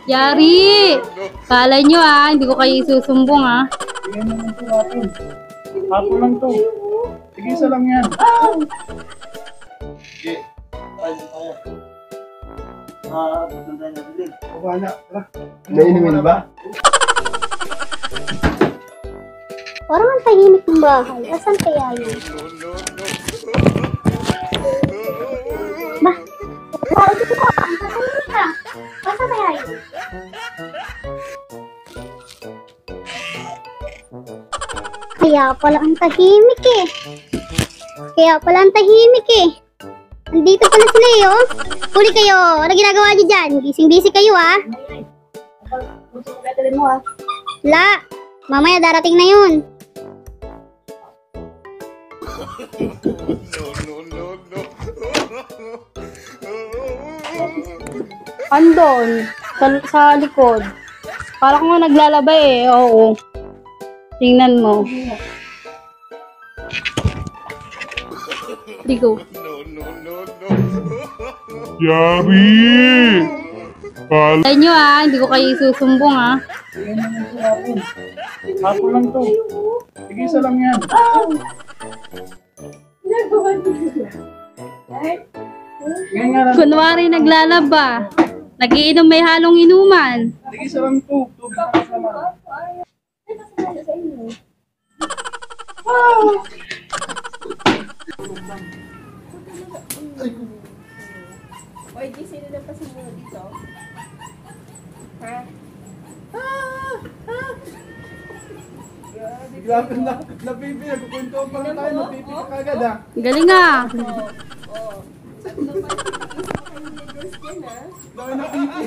Yari! Kala nyo hindi ko kayo isusumbong Sige naman to, hapon. Hapon lang to. Sige, isa lang yan. Sige. Ayun tayo. Abot lang tayo nabili. Wala. Nainumin ba? Parang ang tahimik ng bahay. Asan kaya yun? Ba? Wow, dito ko. Ang tahimik ka. Asan kaya yun? Kaya pala ang tahimik eh. Andito pala sila eh, oh. Huli kayo. Ano ginagawa niyo dyan? Busy kayo, La, mamaya darating na yun. Andon, sa likod. Para ko nga naglalaba oo. Tingnan mo. Ligo. Yari! Kala nyo hindi ko kayo isusumbong Sige naman to, hapon. Hapon lang to. Sige, isa lang yan. Ngayon nga lang. Kunwari naglalaba. Nagiinom may halong inuman. Sige, isa lang to. Tubig lang naman. Oy, di sino na pa siguro dito? Ha? Grabe na. Napipi. Nagkukunto pa lang tayo. Napipi ka kagad Galing Oo. Sakto pa yung neighbors dyan Dami napipi.